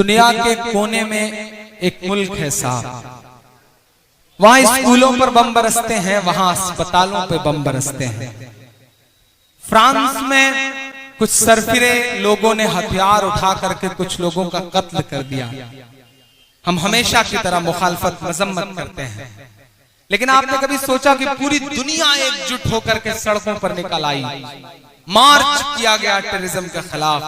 दुनिया के कोने में एक मुल्क है साहब, वहां स्कूलों पर बम बरसते हैं, वहां अस्पतालों पे बम बरसते हैं। फ्रांस में कुछ सरफिरे लोगों ने हथियार उठा करके कुछ लोगों का कत्ल कर दिया। हम हमेशा की तरह मुखालफत मजम्मत करते हैं, लेकिन आपने कभी सोचा कि पूरी दुनिया एकजुट होकर के सड़कों पर निकल आई, मार्च किया गया टेररिज्म के खिलाफ,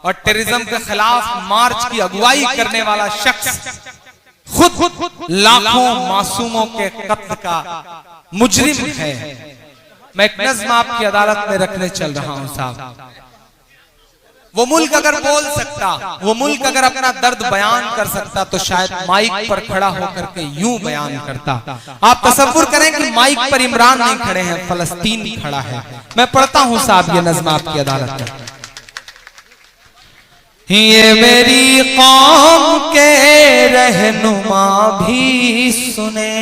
और टेररिज्म के खिलाफ मार्च की अगुवाई करने वाला शख्स खुद लाखों मासूमों के कत्ल का मुजरिम है। मैं एक नज़्म आपकी अदालत में रखने चल रहा हूं साहब। वो मुल्क अगर बोल सकता, वो मुल्क अगर अपना दर्द बयान कर सकता तो शायद माइक पर खड़ा होकर के यूं बयान करता। आप तसव्वुर करें कि माइक पर इमरान नहीं खड़े हैं, फलस्तीन खड़ा है। मैं पढ़ता हूं साहब ये नज़्म आपकी अदालत में। ये मेरी कौम के रहनुमा भी सुने,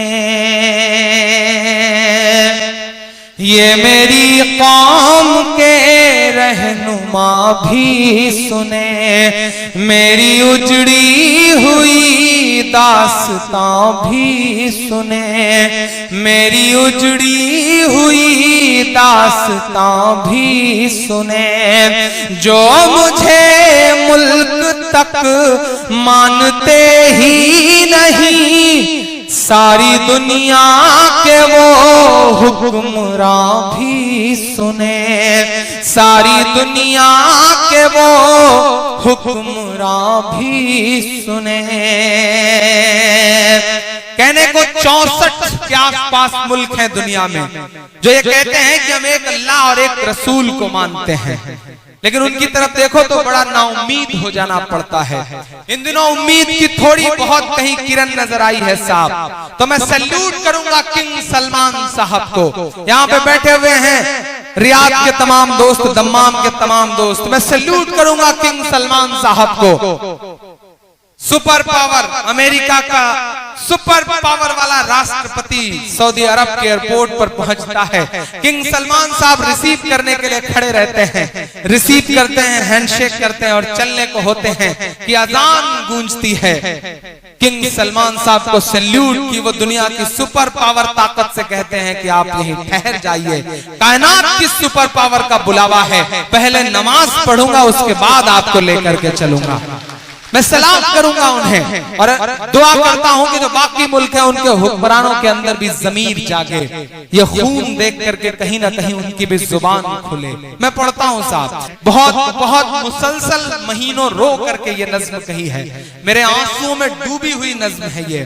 ये मेरी कौम के रहनुमा भी सुने, मेरी उजड़ी हुई दास्तां भी सुने, मेरी उजड़ी हुई दास्तां भी सुने, जो मुझे मुल्क तक मानते ही नहीं, सारी दुनिया के वो हुक्मरान भी सुने, सारी दुनिया के वो हुक्मरान भी सुने। कहने को 64 के आसपास मुल्क हैं दुनिया में जो ये कहते हैं कि हम एक अल्लाह और एक रसूल को मानते हैं, लेकिन उनकी तरफ देखो तो बड़ा नाउम्मीद हो जाना पड़ता है। इन दिनों उम्मीद की थोड़ी बहुत कहीं किरण नजर आई है साहब, तो मैं सैल्यूट करूंगा किंग सलमान साहब को। यहाँ पे बैठे हुए हैं रियाद के तमाम दोस्त, दम्माम के तमाम दोस्त, मैं सैल्यूट करूंगा किंग सलमान साहब को। सुपर पावर, अमेरिका का सुपर पावर वाला राष्ट्रपति सऊदी अरब के एयरपोर्ट पर पहुंचता है, किंग सलमान साहब रिसीव करने के लिए खड़े रहते हैं, रिसीव करते हैं, हैंडशेक करते हैं और चलने को होते हैं कि अजान गूंजती है। किंग सलमान साहब को सैल्यूट कि वो दुनिया की सुपर पावर ताकत से कहते हैं कि आप यहीं ठहर जाइए, कायनात की सुपर पावर का बुलावा है, पहले नमाज पढ़ूंगा उसके बाद आपको लेकर के चलूंगा। मैं सलाम करूंगा उन्हें और दुआ करता हूं कि जो बाकी मुल्क है उनके हुक्मरानों के अंदर भी ज़मीर जागे, ये खून देख करके कहीं ना कहीं उनकी भी जुबान खुले। मैं पढ़ता हूं साहब, बहुत बहुत मुसलसल महीनों रो करके ये नज़्म कही है, मेरे आंसुओं में डूबी हुई नज़्म है ये,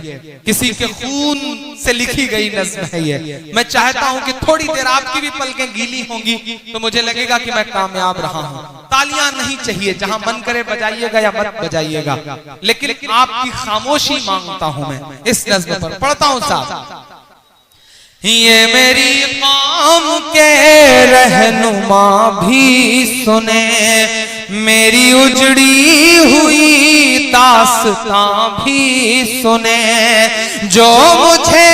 किसी के खून से लिखी गई नज़्म है ये। मैं चाहता हूं कि थोड़ी देर आपकी भी पलकें गीली होंगी तो मुझे लगेगा कि मैं कामयाब रहा हूं। तालियां नहीं चाहिए, जहां मन करे बजाइएगा या मत बजाइएगा, लेकिन आपकी खामोशी मांगता हूं मैं इस नज़्म पर। पढ़ता हूं साहब। ये मेरी कौम के रहनुमा भी सुने, मेरी उजड़ी हुई दास्तां भी सुने, जो मुझे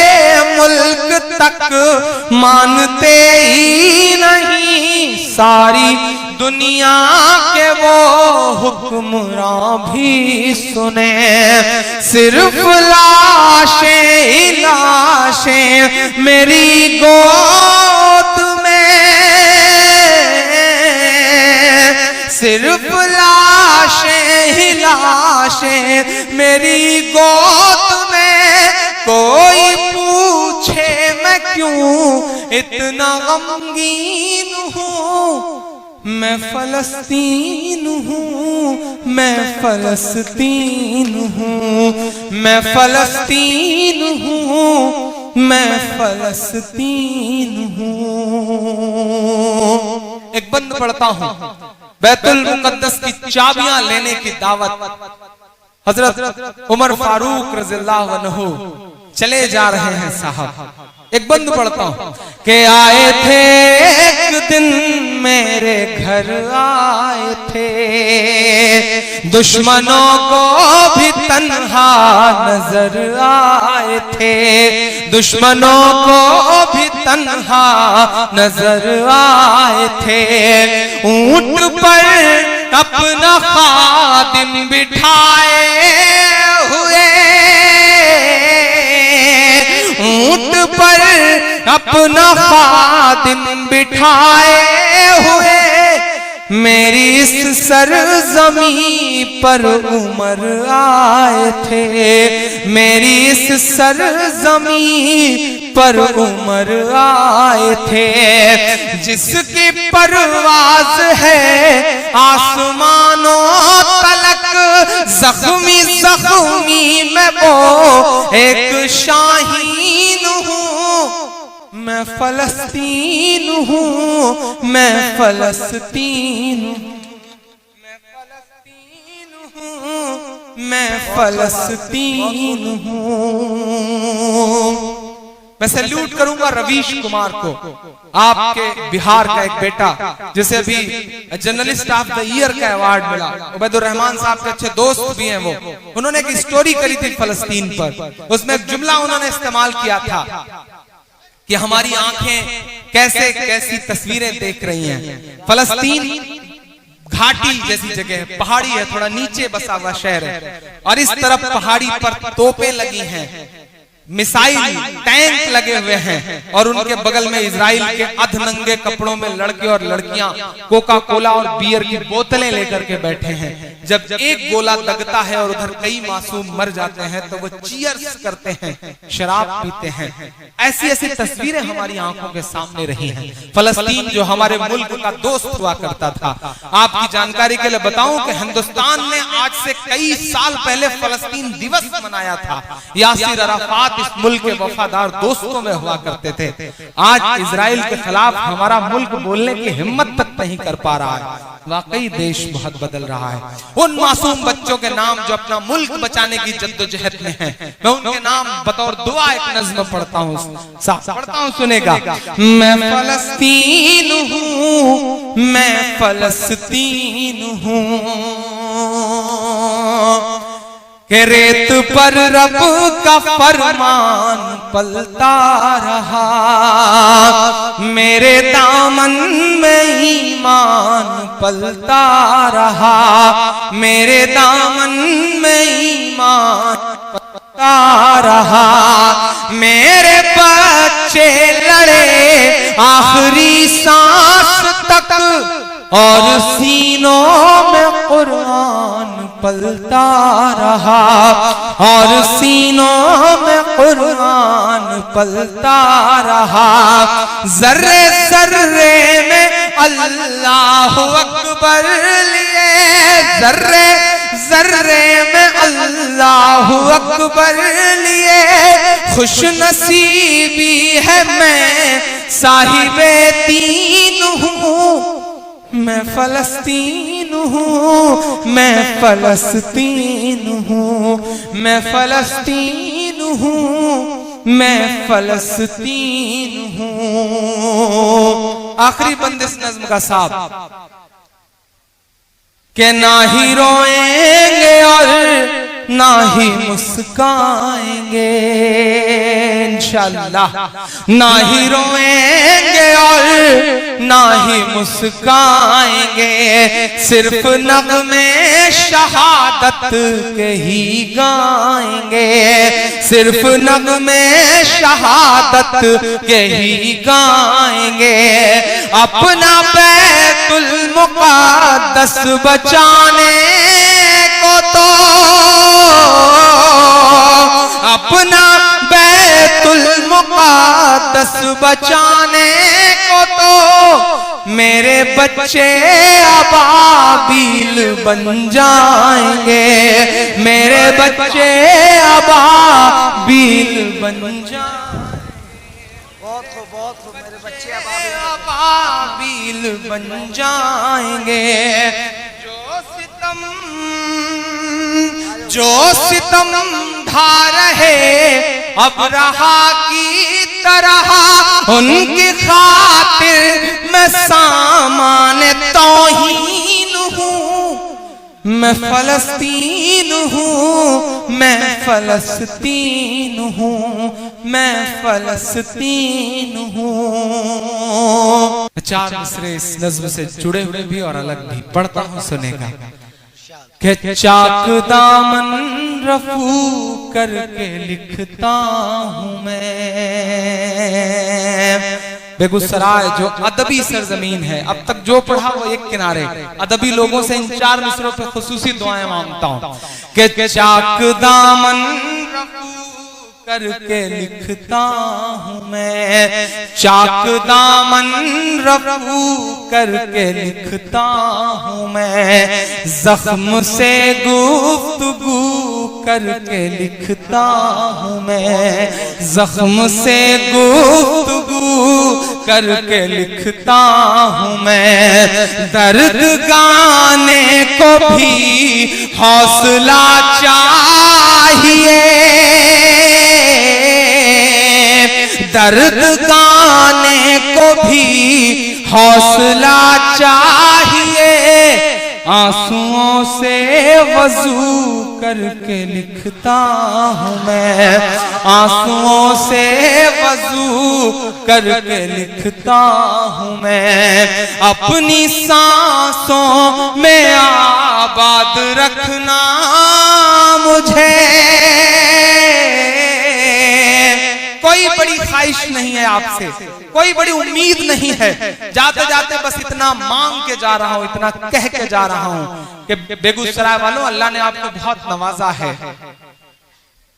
मुल्क तक मानते ही नहीं, सारी दुनिया के वो हुक्मरान भी सुने, सिर्फ लाशें ही लाशें मेरी गोद में, सिर्फ लाशें ही लाशें मेरी गोद में, कोई पूछे मैं क्यों इतना गमगीन हूँ, मैं फलस्तीन हूँ, मैं फलस्तीन हूँ, मैं फलस्तीन हूँ, मैं फलस्तीन हूँ। एक बंद पढ़ता हूँ, बैतुल मुकद्दस की चाबियां लेने की दावत हजरत उमर फारूक रज़ियल्लाहु अन्हु चले जा रहे हैं साहब। एक बंद पढ़ता हूं कि आए थे एक दिन मेरे घर आए थे, दुश्मनों को भी तन्हा नजर आए थे, दुश्मनों को भी तन्हा नजर आए थे, ऊंट पर अपना खादिम खादिम बिठाए हुए, ऊंट पर अपना खादिम बिठाए हुए, मेरी इस सरजमी पर उमर आए थे, मेरी इस सरजमी पर उमर आए थे, जिसकी परवाज है आसमानों तलक, जख्मी जख्मी मैं वो एक शाहीन हूँ, मैं फलस्तीन हूँ, मैं फलस्तीन, मैं फलस्तीन हूँ। मैं सैल्यूट करूंगा रवीश कुमार को, आपके बिहार का एक बेटा जिसे अभी जर्नलिस्ट ऑफ द ईयर का अवार्ड मिला। उबैदुर रहमान साहब के अच्छे दोस्त भी हैं वो। उन्होंने एक स्टोरी करी थी फलस्तीन पर, उसमें एक जुमला उन्होंने इस्तेमाल किया था कि हमारी आंखें कैसे कैसी तस्वीरें देख रही हैं। फलस्तीन घाटी जैसी जगह है, पहाड़ी है, थोड़ा नीचे बसा हुआ शहर है, और इस तरफ पहाड़ी पर तोपें लगी हैं, मिसाइल टैंक लगे हुए हैं, और उनके बगल में इजराइल के अधनंगे कपड़ों में लड़के और लड़कियां कोका कोला और बियर की बोतलें लेकर के बैठे हैं। जब एक गोला लगता है और उधर कई मासूम मर जाते हैं तो वो चीयर्स करते हैं, शराब पीते हैं। ऐसी ऐसी तस्वीरें हमारी आंखों के सामने रही हैं। फलस्तीन जो हमारे मुल्क का दोस्त हुआ करता था, आपकी जानकारी के लिए बताऊं कि हिंदुस्तान ने आज से कई साल पहले फलस्तीन दिवस मनाया था। यासिर अराफात इस मुल्क के वफादार दोस्तों में हुआ करते थे। आज इजराइल के खिलाफ हमारा मुल्क बोलने की हिम्मत तक नहीं कर पा रहा है। वाकई देश बहुत बदल रहा है। उन मासूम बच्चों के नाम जो अपना मुल्क बचाने की जद्दोजहद में हैं, मैं उनके नाम बतौर दुआ एक नज़्म पढ़ता हूँ, सुनेगा। मैं फलस्तीन हूँ, मैं फलस्तीन हूँ, कि रेत पर रब का फरमान पलता रहा, मेरे दामन में ईमान पलता रहा, मेरे दामन में ईमान पलता रहा, मेरे बच्चे लड़े आखिरी सांस तक, और सीनों में कुरान पलता रहा, और सीनों में कुरान पलता रहा, जर्रे जर्रे में अल्लाह अकबर लिए, जर्रे जर्रे में अल्लाह अकबर लिए, खुश नसीबी है मैं साहिबे दीन हूँ, मैं फलस्तीन हूँ, मैं फलस्तीन हूँ, मैं फलस्तीन हूँ, मैं फलस्तीन हूँ। आखिरी बंदिश नज्म का साहब के ना ही रोएंगे और ना ही मुस्काएंगे, इंशाअल्लाह, ना ही रोएंगे और ना ही मुस्काएंगे, सिर्फ नग़्मे शहादत के ही गाएंगे, सिर्फ नग़्मे शहादत के ही गाएंगे, अपना बैतुल मुक़द्दस बचाने को तो, अपना बैतुल मुक़द्दस बचाने को तो, मेरे बच्चे अबाबील बन जाएंगे, मेरे बच्चे अबाबील बन जाएंगे, बहुत खूब, मेरे बच्चे अबाबील बन जाएंगे, जो सितम ढा रहे अब रहा की तरह, उनकी खातिर मैं सामान तौहीन हूँ, मैं फलस्तीन हूँ, मैं फलस्तीन हूँ, मैं फलस्तीन हूँ। चार मिसरे इस नज़्म से जुड़े हुए भी और अलग भी पढ़ता हूँ, सुनेगा। के चाक दामन रफू करके लिखता हूं मैं। बेगूसराय जो अदबी सरजमीन है, अब तक जो पढ़ा वो एक किनारे, अदबी लोगों से इन 4 मिसरों पे खुसूसी दुआएं मांगता हूं कि चाक दामन रफू करके लिखता हूं मैं, चाक दामन रफू करके लिखता हूं मैं, जख्म से गुफ्तगू करके लिखता हूं मैं, जख्म से गुफ्तगू करके लिखता हूं मैं। दर्द गाने को भी हौसला चाहिए, दर्द गाने को भी हौसला चाहिए, आंसुओं से वजू करके लिखता हूं मैं, आंसुओं से वजू करके लिखता हूं मैं। अपनी सांसों में आबाद रखना मुझे, कोई बड़ी ख्वाहिश नहीं है आपसे, कोई बड़ी उम्मीद नहीं है, जाते जाते बस इतना मांग के जा रहा हूं, इतना कह के जा रहा हूं कि बेगूसराय वालों, अल्लाह ने आपको बहुत नवाजा है,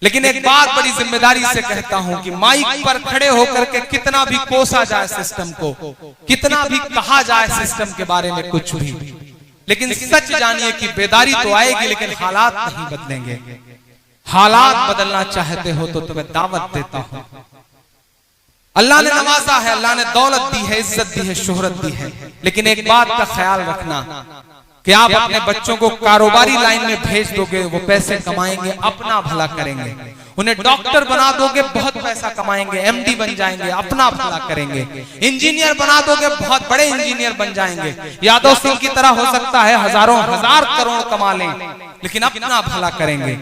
लेकिन एक बात बड़ी जिम्मेदारी से कहता हूं कि माइक पर खड़े होकर के कितना भी कोसा जाए सिस्टम को, कितना भी कहा जाए सिस्टम के बारे में कुछ भी, लेकिन सच जानिए कि बेदारी तो आएगी लेकिन हालात नहीं बदलेंगे। हालात बदलना चाहते हो तो तुम्हें दावत देता हूं। अल्लाह ने नवाजा है, अल्लाह ने दौलत दी है, इज्जत दी है, शोहरत दी है, लेकिन एक बात का ख्याल रखना कि आप अपने बच्चों को कारोबारी लाइन में भेज दोगे, वो पैसे कमाएंगे, अपना भला करेंगे। उन्हें डॉक्टर बना दोगे, बहुत पैसा कमाएंगे, एमडी बन जाएंगे, अपना भला करेंगे। इंजीनियर बना दोगे, बहुत बड़े इंजीनियर बन जाएंगे। यादव सिंह की तरह हो सकता है हजारों हजार करोड़ कमा लें, लेकिन अपना भला करेंगे।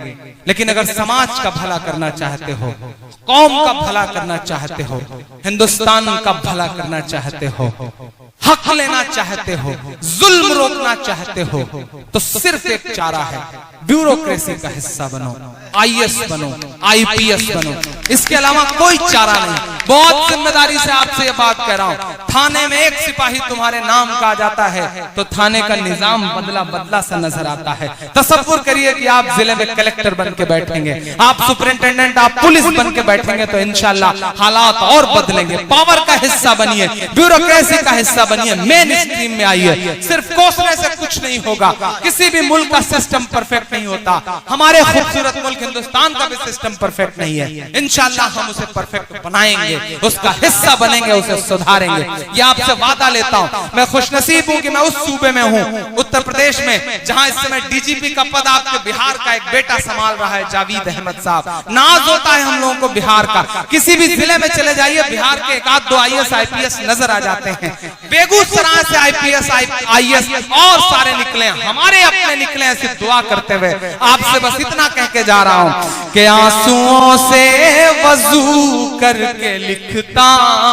लेकिन अगर समाज का भला करना चाहते हो, कौम का भला करना चाहते हो, हिंदुस्तान का भला करना चाहते हो, हक लेना चाहते हो, जुल्म रोकना चाहते हो, तो सिर्फ एक चारा है, ब्यूरोक्रेसी का हिस्सा बनो, आईएएस बनो, आईपीएस बनो, इसके अलावा कोई चारा नहीं। बहुत जिम्मेदारी से आपसे ये बात कह रहा हूं, थाने में एक सिपाही तुम्हारे नाम का आ जाता है तो थाने का निजाम बदला बदला सा नजर आता है। तसव्वुर करिए कि आप जिले में कलेक्टर बन के बैठेंगे, आप सुपरिंटेंडेंट, आप पुलिस बन के बैठेंगे तो इंशाल्लाह हालात और बदलेंगे। पावर का हिस्सा बनिए, ब्यूरोक्रेसी का हिस्सा बनिए, मेन स्ट्रीम में आइए। सिर्फ कोसने से कुछ नहीं होगा, किसी भी मुल्क का सिस्टम परफेक्ट नहीं होता, हमारे खूबसूरत मुल्क हिंदुस्तान का भी सिस्टम परफेक्ट नहीं है। इंशाल्लाह हम उसे परफेक्ट बनाएंगे, उसका हिस्सा बनेंगे, उसे सुधारेंगे, ये आपसे वादा लेता हूं। मैं खुशनसीब हूं कि मैं उस सूबे में हूं, उत्तर प्रदेश में, जहां इस समय डीजीपी का पद आपके बिहार का एक बेटा संभाल रहा है, जावेद अहमद साहब। नाज होता है हम लोगों को बिहार का, किसी भी जिले में चले जाइए, बिहार के एक आध दो आईएएस आईपीएस नजर आ जाते हैं। बेगूसराय से आईपीएस आईएएस और सारे निकले, हमारे अपने निकले, ऐसी दुआ करते हुए आपसे बस इतना कह के जा रहा हूं कि आंसुओं से वजू करके लिखता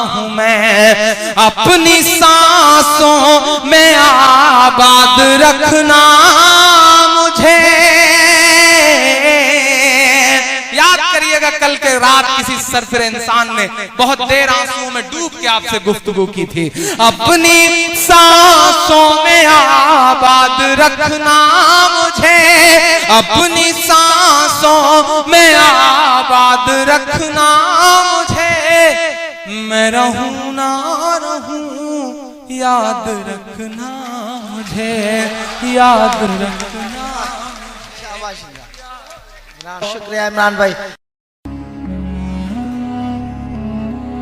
हूं मैं, अपनी सांसों में आबाद रखना मुझे। याद करिएगा कल के रात किसी सरफिर इंसान ने बहुत देर आंसुओं में डूब के आपसे गुफ्तगू की थी, अपनी सांसों में आबाद रखना मुझे, अपनी सांसों में आबाद रखना मुझे, मैं रहूं ना रहूं याद रखना मुझे, याद रखना। शुक्रिया इमरान भाई।